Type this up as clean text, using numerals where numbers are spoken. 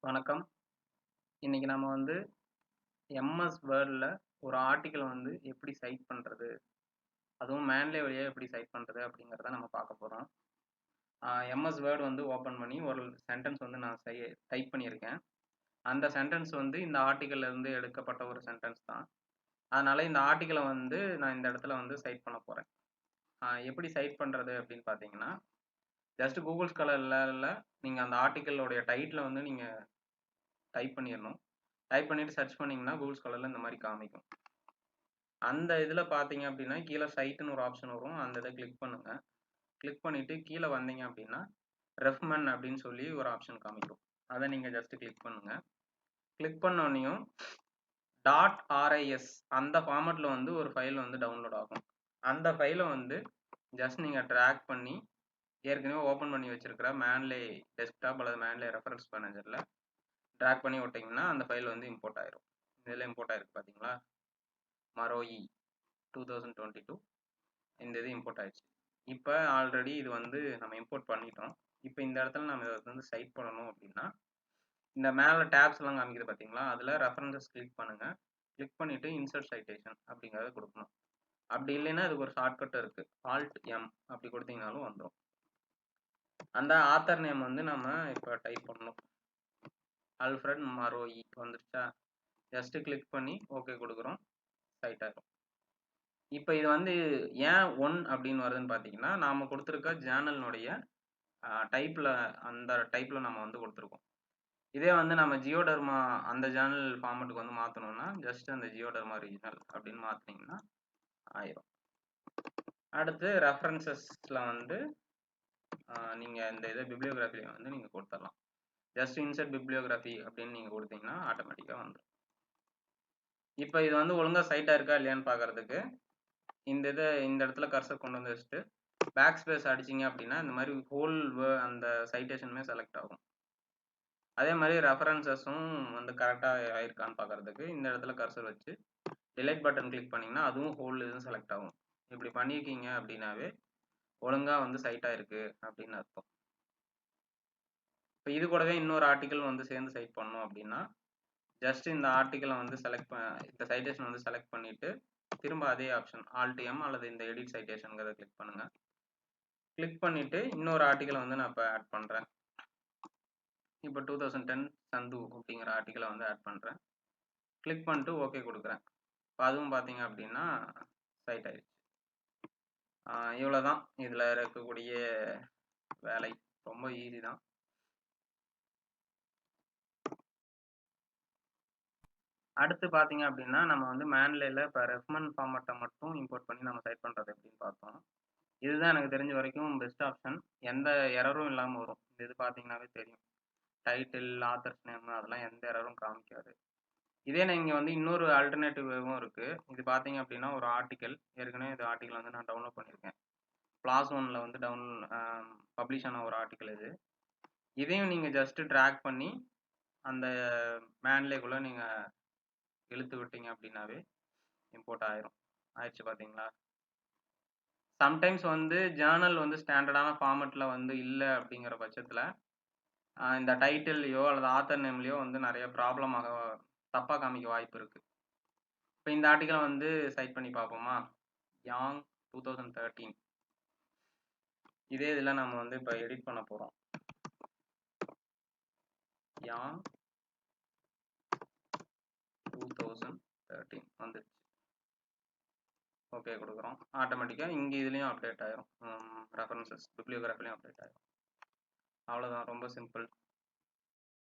வணக்கம். இன்னைக்கு நம்ம வந்து எம்எஸ் வேர்ட்ல ஒரு ஆர்டிக்கிள் வந்து எப்படி சைட் பண்றது? அதுவும் மேன்லே வழியா எப்படி சைட் பண்றது? அப்படிங்கிறத நம்ம பார்க்க போறோம். எம்எஸ் வேர்ட் வந்து ஓப்பன் பண்ணி ஒரு சென்டென்ஸ் வந்து நான் டைப் பண்ணியிருக்கேன். அந்த சென்டென்ஸ் வந்து இந்த ஆர்டிக்கிள்ல இருந்து எடுக்கப்பட்ட ஒரு சென்டென்ஸ் தான். அதனால இந்த ஆர்டிக்கிள வந்து நான் இந்த இடத்துல வந்து சைட் பண்ண போறேன். எப்படி சைட் பண்றது அப்படின்னு பார்த்தீங்கன்னா, ஜஸ்ட் கூகுள் ஸ்காலர்ல நீங்க அந்த ஆர்டிக்கிளோடைய டைட்டில வந்து நீங்க டைப் பண்ணிறணும். டைப் பண்ணிட்டு சர்ச் பண்ணீங்கன்னா, கூகுள் ஸ்காலர்ல இந்த மாரி காமிக்கும். அந்த இதில பார்த்தீங்க அப்படின்னா, கீழ சைட்ன்னு ஒரு ஆப்ஷன் வரும். அந்த இத கிளிக் பண்ணுங்க. கிளிக் பண்ணிட்டு கீழ வந்தீங்க அப்படின்னா, ரெஃப்மென் அப்படின்னு சொல்லி ஒரு ஆப்ஷன் காமிக்கும். அத நீங்க ஜஸ்ட் கிளிக் பண்ணுங்க. கிளிக் பண்ணோனையும் .ris அந்த ஃபார்மட்ல வந்து ஒரு ஃபைல் வந்து டவுன்லோட் ஆகும். அந்த ஃபைல வந்து ஜஸ்ட் நீங்க டிராக் பண்ணி ஏற்கனவே ஓப்பன் பண்ணி வச்சிருக்கிற மேன்லே டெஸ்க்டாப் அல்லது மேன்லே ரெஃபரன்ஸ் மேனேஜர்ல டிராக் பண்ணி விட்டீங்கன்னா, அந்த ஃபைல் வந்து இம்போர்ட் ஆயிரும். இதில இம்போர்ட் ஆயிருக்கு பார்த்தீங்களா? மரோயி 2022 இந்த இது இம்போர்ட் ஆயிடுச்சு. இப்ப ஆல்ரெடி இது வந்து நம்ம இம்போர்ட் பண்ணிட்டோம். இப்ப இந்த இடத்துல நம்ம இத வந்து சைட் பண்ணணும் அப்படின்னா, இந்த மேல டேப்ஸ்லாம் காமிக்குது பார்த்தீங்களா? அதுல ரெஃபரன்ஸஸ் கிளிக் பண்ணுங்க. கிளிக் பண்ணிட்டு இன்சர்ட் சைட்டேஷன் அப்படிங்கிறத குடுக்கணும். அப்படி இல்லைன்னா அதுக்கு ஒரு ஷார்ட்கட் இருக்கு. ஆல்ட் எம் அப்படி குடுத்தீங்கனாலும் வந்துரும். அந்த ஆத்தர் நேம் வந்து நம்ம இப்ப டைப் பண்ணணும். ஆல்ஃபிரட் மரோயி வந்துருச்சா? ஜஸ்ட் கிளிக் பண்ணி ஓகே குடுக்குறோம். சைட் ஆயிரும். இப்ப இது வந்து ஏன் 1 அப்படின்னு வருதுன்னு பார்த்தீங்கன்னா, நாம குடுத்திருக்க ஜர்னலினுடைய டைப்ல அந்த டைப்ல நம்ம வந்து குடுத்துருக்கோம். இதே வந்து நம்ம ஜியோடர்மா அந்த ஜர்னல் ஃபார்மட்டுக்கு வந்து மாத்தணும்னா, ஜஸ்ட் அந்த ஜியோடர்மா ரீஜினல் அப்படின்னு மாத்துனீங்கன்னா ஆயிரும். அடுத்து ரெஃபரன்ஸஸ்ல வந்து நீங்க இந்த இத பிப்ளியோகிராஃபில வந்து நீங்க குடுத்துறலாம். ஜஸ்ட் இன்சர்ட் பிப்ளியோகிராஃபி அப்படின்னு நீங்க குடுத்தீங்கன்னா ஆட்டோமேட்டிக்கா வந்துரும். இப்ப இது வந்து ஒழுங்கா சைட்டா இருக்கா இல்லையான்னு பார்க்கறதுக்கு, இந்த இடத்துல கர்சர் கொண்டு வந்து வச்சுட்டு, பேக் ஸ்பேஸ் அடிச்சீங்க அப்படின்னா, இந்த மாரி அந்த சைட்டேஷனுமே செலக்ட் ஆகும். அதே மாரி ரெஃபரன்ஸஸும் வந்து கரெக்ட்டா ஆயிருக்கான்னு பார்க்கறதுக்கு, இந்த இடத்துல கர்சர் வச்சு டிலீட் பட்டன் கிளிக் பண்ணீங்கன்னா, அதுவும் இதுவும் செலக்ட் ஆகும். இப்படி பண்ணியிருக்கீங்க அப்படின்னாவே, ஒழுங்கா வந்து சைட் ஆயிருக்கு அப்படின்னு அர்த்தம். இப்ப இது கூடவே இன்னொரு ஆர்டிக்கிள் வந்து சேர்ந்து சைட் பண்ணணும் அப்படின்னா, ஜஸ்ட் இந்த ஆர்டிக்கிள வந்து இந்த சைட்டேஷன் வந்து செலக்ட் பண்ணிட்டு, திரும்ப அதே ஆப்ஷன் ஆல்ட் எம் அல்லது இந்த எடிட் சைட்டேஷன்ங்கிறத கிளிக் பண்ணுங்க. கிளிக் பண்ணிட்டு இன்னொரு ஆர்டிக்கிள வந்து நான் இப்ப ஆட் பண்றேன். இப்ப 2010 சந்து அப்படிங்கிற ஆர்டிக்கிள வந்து ஆட் பண்றேன். கிளிக் பண்ணிட்டு ஓகே குடுக்குறேன். இப்ப அதுவும் பார்த்தீங்க அப்படின்னா, சைட் ஆயிடுச்சு. இவ்வளோதான் இதுல இருக்கக்கூடிய வேலை. ரொம்ப ஈஸி தான். அடுத்து பார்த்தீங்க அப்படின்னா, நம்ம வந்து மேன்லேல இப்ப ரெஃப்மென் ஃபார்மட்ட மட்டும் இம்போர்ட் பண்ணி நம்ம சைட் பண்றது எப்படின்னு பார்த்தோம். இதுதான் எனக்கு தெரிஞ்ச வரைக்கும் பெஸ்ட் ஆப்ஷன். எந்த எரரும் இல்லாம வரும். இது பார்த்தீங்கன்னாவே தெரியும். டைட்டில், ஆத்தர்ஸ் நேம் அதெல்லாம் எந்த எரரும் காமிக்காது. இதே நீங்க வந்து இன்னொரு ஆல்டர்னேட்டிவும் இருக்கு. இது பார்த்தீங்க அப்படின்னா, ஒரு ஆர்டிக்கிள். ஏற்கனவே இந்த ஆர்டிக்கிள் வந்து நான் டவுன்லோட் பண்ணியிருக்கேன். கிளாஸ் 1ல வந்து பப்ளிஷ் ஆன ஒரு ஆர்டிக்கிள் இது. இதையும் நீங்க ஜஸ்ட் டிராக் பண்ணி அந்த மேன்லேக்குள்ள நீங்க இழுத்து விட்டீங்க அப்படின்னாவே இம்போர்ட் ஆயிரும். ஆயிடுச்சு பார்த்தீங்களா? சம்டைம்ஸ் வந்து ஜர்னல் வந்து ஸ்டாண்டர்டான ஃபார்மட்ல வந்து இல்ல அப்படிங்கிற பட்சத்துல, இந்த டைட்டில்லயோ அல்லது ஆத்தர் நேம்லயோ வந்து நெறைய தப்பா காமிக்க வாய்ப்பு இருக்கு. இப்ப இந்த ஆர்டிக்கிள வந்து சைட் பண்ணி பார்ப்போமா? யாங் 2013 இதே இதுல நம்ம வந்து இப்ப எடிட் பண்ண போறோம். யாங் 2013 வந்துருச்சு. ஓகே குடுக்குறோம். ஆட்டோமேட்டிக்கா இங்க இதுலயும் அப்டேட் ஆயிரும். ரெஃபரன்ஸஸ் பிப்ளியோகிராஃபிலயும் அப்டேட் ஆயிரும். அவ்வளோதான் ரொம்ப சிம்பிள்.